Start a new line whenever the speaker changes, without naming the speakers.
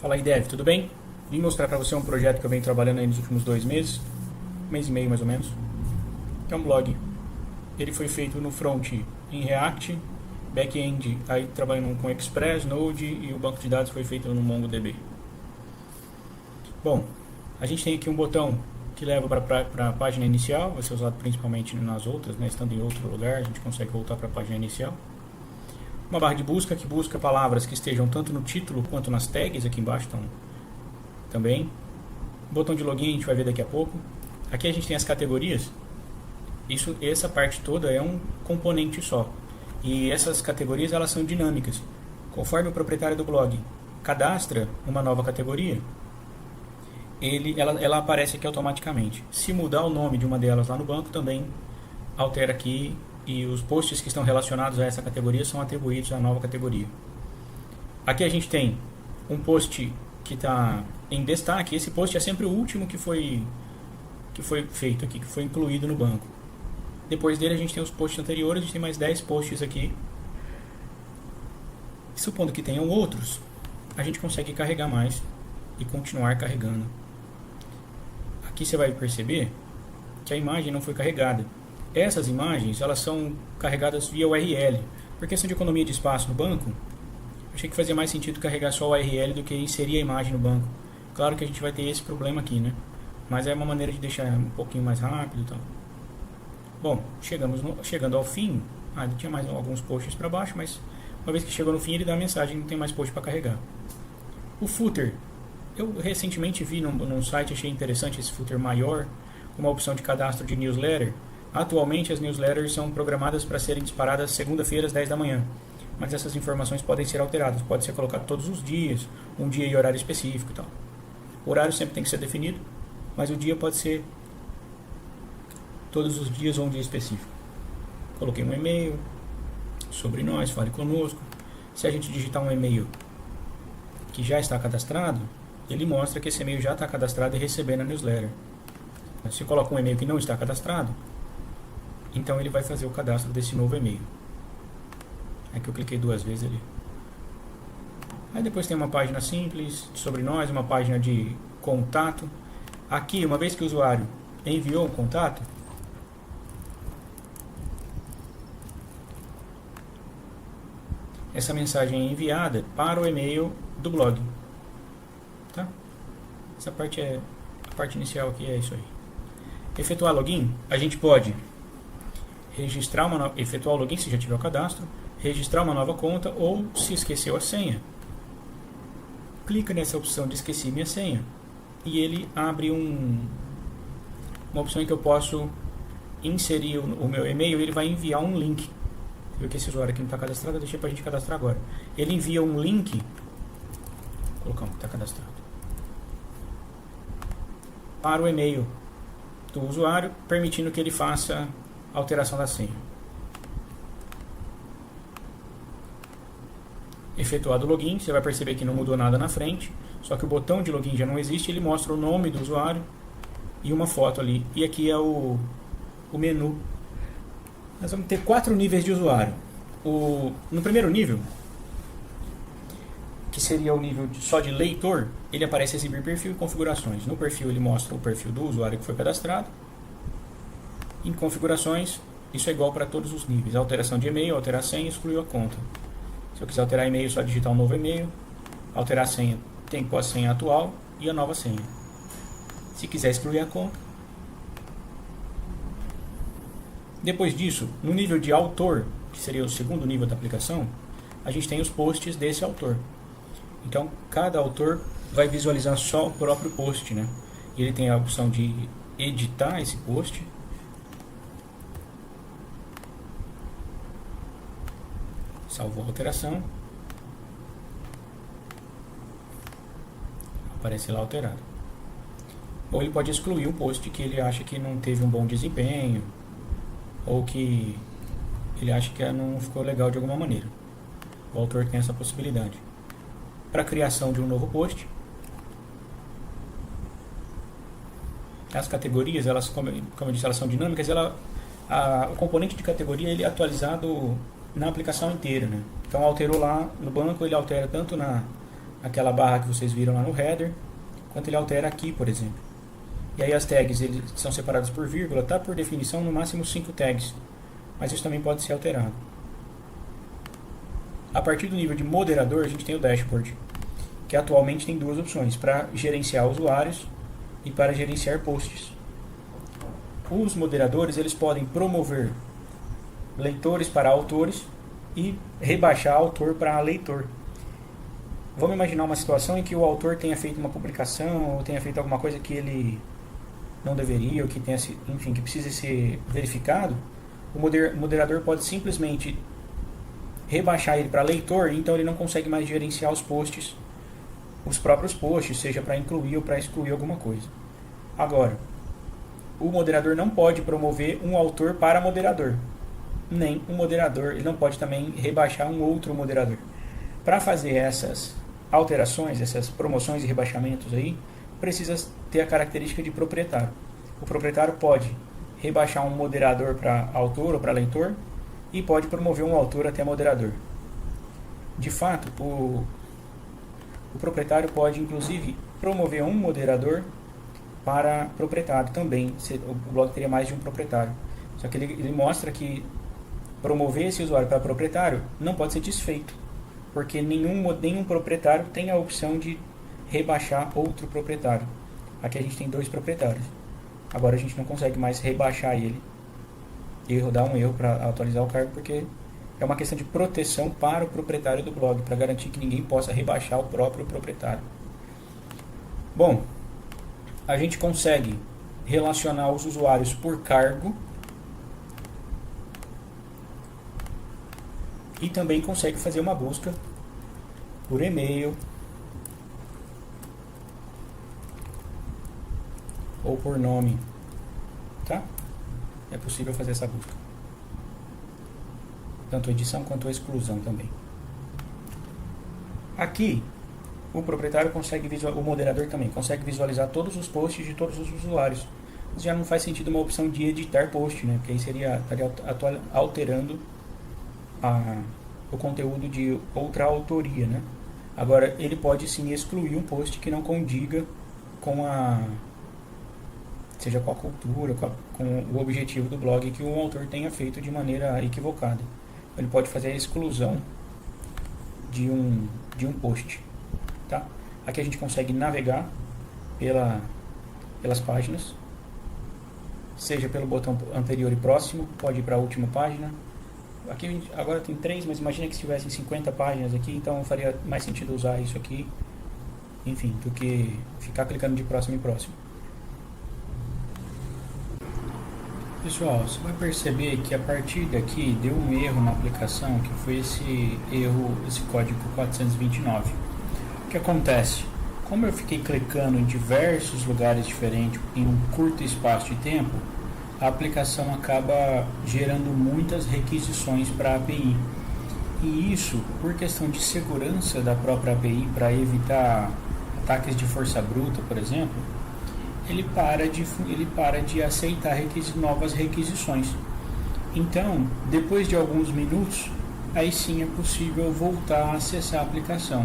Fala aí, Dev, tudo bem? Vim mostrar para você um projeto que eu venho trabalhando aí nos últimos 2 meses, um mês e meio mais ou menos, que é um blog. Ele foi feito no front em React, back-end aí trabalhando com Express, Node e o banco de dados foi feito no MongoDB. Bom, a gente tem aqui um botão que leva para a página inicial, vai ser usado principalmente nas outras, né? Estando em outro lugar, a gente consegue voltar para a página inicial. Uma barra de busca que busca palavras que estejam tanto no título quanto nas tags aqui embaixo também. Botão de login a gente vai ver daqui a pouco. Aqui a gente tem as categorias. Essa parte toda é um componente só. E essas categorias elas são dinâmicas. Conforme o proprietário do blog cadastra uma nova categoria, ela aparece aqui automaticamente. Se mudar o nome de uma delas lá no banco, também altera aqui. E os posts que estão relacionados a essa categoria são atribuídos à nova categoria. Aqui a gente tem um post que está em destaque. Esse post é sempre o último que foi feito aqui, que foi incluído no banco. Depois dele a gente tem os posts anteriores, a gente tem mais 10 posts aqui. Supondo que tenham outros, a gente consegue carregar mais e continuar carregando. Aqui você vai perceber que a imagem não foi carregada. Essas imagens, elas são carregadas via URL. Por questão de economia de espaço no banco, achei que fazia mais sentido carregar só o URL do que inserir a imagem no banco. Claro que a gente vai ter esse problema aqui, né? Mas é uma maneira de deixar um pouquinho mais rápido e tal. Bom, chegando ao fim, tinha mais alguns posts para baixo, mas uma vez que chegou no fim ele dá a mensagem, não tem mais post para carregar. O footer, eu recentemente vi num site, achei interessante esse footer maior, uma opção de cadastro de newsletter. Atualmente as newsletters são programadas para serem disparadas segunda-feira às 10 da manhã, mas essas informações podem ser alteradas, pode ser colocado todos os dias, um dia e horário específico e tal. O horário sempre tem que ser definido, mas o dia pode ser todos os dias ou um dia específico. Coloquei um e-mail sobre nós, fale conosco. Se a gente digitar um e-mail que já está cadastrado, ele mostra que esse e-mail já está cadastrado e recebendo a newsletter. Se coloca um e-mail que não está cadastrado, então ele vai fazer o cadastro desse novo e-mail. Aqui eu cliquei 2 vezes ali. Aí depois tem uma página simples sobre nós, uma página de contato. Aqui, uma vez que o usuário enviou um contato, essa mensagem é enviada para o e-mail do blog. Tá? Essa parte é a parte inicial aqui, é isso aí. Efetuar login, a gente pode efetuar o login se já tiver o cadastro, registrar uma nova conta ou se esqueceu a senha. Clica nessa opção de esqueci minha senha e ele abre uma opção em que eu posso inserir o meu e-mail e ele vai enviar um link. Viu que esse usuário aqui não está cadastrado, eu deixei para a gente cadastrar agora. Ele envia um link, vou colocar um que está cadastrado, para o e-mail do usuário, permitindo que ele faça a alteração da senha. Efetuado o login, você vai perceber que não mudou nada na frente, só que o botão de login já não existe, ele mostra o nome do usuário e uma foto ali. E aqui é o menu. Nós vamos ter 4 níveis de usuário. No primeiro nível, que seria o nível só de leitor, ele aparece exibir perfil e configurações. No perfil ele mostra o perfil do usuário que foi cadastrado. Em configurações, isso é igual para todos os níveis. Alteração de e-mail, alterar a senha, excluiu a conta. Se eu quiser alterar e-mail, só digitar um novo e-mail. Alterar a senha, tem que pôr a senha atual e a nova senha. Se quiser excluir a conta. Depois disso, no nível de autor, que seria o segundo nível da aplicação, a gente tem os posts desse autor. Então, cada autor vai visualizar só o próprio post, né? E ele tem a opção de editar esse post. Salvou a alteração. Aparece lá alterado. Ou ele pode excluir um post que ele acha que não teve um bom desempenho, ou que ele acha que não ficou legal de alguma maneira. O autor tem essa possibilidade. Para a criação de um novo post, as categorias, elas, como eu disse, elas são dinâmicas. O componente de categoria ele é atualizado na aplicação inteira, né? Então alterou lá no banco, ele altera tanto aquela barra que vocês viram lá no header, quanto ele altera aqui, por exemplo. E aí as tags eles são separadas por vírgula, tá? Por definição, no máximo 5 tags, mas isso também pode ser alterado. A partir do nível de moderador, a gente tem o dashboard, que atualmente tem duas opções, para gerenciar usuários e para gerenciar posts. Os moderadores eles podem promover leitores para autores e rebaixar autor para leitor. Vamos imaginar uma situação em que o autor tenha feito uma publicação ou tenha feito alguma coisa que ele não deveria, ou que tenha, enfim, que precise ser verificado. O moderador pode simplesmente rebaixar ele para leitor, então ele não consegue mais gerenciar os posts, os próprios posts, seja para incluir ou para excluir alguma coisa. Agora, o moderador não pode promover um autor para moderador, nem um moderador, ele não pode também rebaixar um outro moderador. Para fazer essas alterações, essas promoções e rebaixamentos aí, precisa ter a característica de proprietário. O proprietário pode rebaixar um moderador para autor ou para leitor e pode promover um autor até moderador. De fato, o proprietário pode inclusive promover um moderador para proprietário também. O blog teria mais de um proprietário. Só que ele mostra que promover esse usuário para proprietário não pode ser desfeito, porque nenhum proprietário tem a opção de rebaixar outro proprietário. Aqui a gente tem 2 proprietários. Agora a gente não consegue mais rebaixar ele e dar um erro para atualizar o cargo, porque é uma questão de proteção para o proprietário do blog, para garantir que ninguém possa rebaixar o próprio proprietário. Bom, a gente consegue relacionar os usuários por cargo e também consegue fazer uma busca por e-mail ou por nome, tá? É possível fazer essa busca, tanto a edição quanto a exclusão também. Aqui o proprietário consegue o moderador também consegue visualizar todos os posts de todos os usuários. Já não faz sentido uma opção de editar post, né? Porque aí estaria alterando o conteúdo de outra autoria, né? Agora ele pode sim excluir um post que não condiga com seja com a cultura, com o objetivo do blog que o autor tenha feito de maneira equivocada. Ele pode fazer a exclusão de um post, tá? Aqui a gente consegue navegar pelas páginas, seja pelo botão anterior e próximo, pode ir para a última página. Aqui agora tem 3, mas imagina que se tivessem 50 páginas aqui, então faria mais sentido usar isso aqui, enfim, do que ficar clicando de próximo em próximo. Pessoal, você vai perceber que a partir daqui deu um erro na aplicação, que foi esse código 429. O que acontece? Como eu fiquei clicando em diversos lugares diferentes em um curto espaço de tempo, a aplicação acaba gerando muitas requisições para a API. E isso, por questão de segurança da própria API, para evitar ataques de força bruta, por exemplo, ele para de aceitar novas requisições. Então, depois de alguns minutos, aí sim é possível voltar a acessar a aplicação.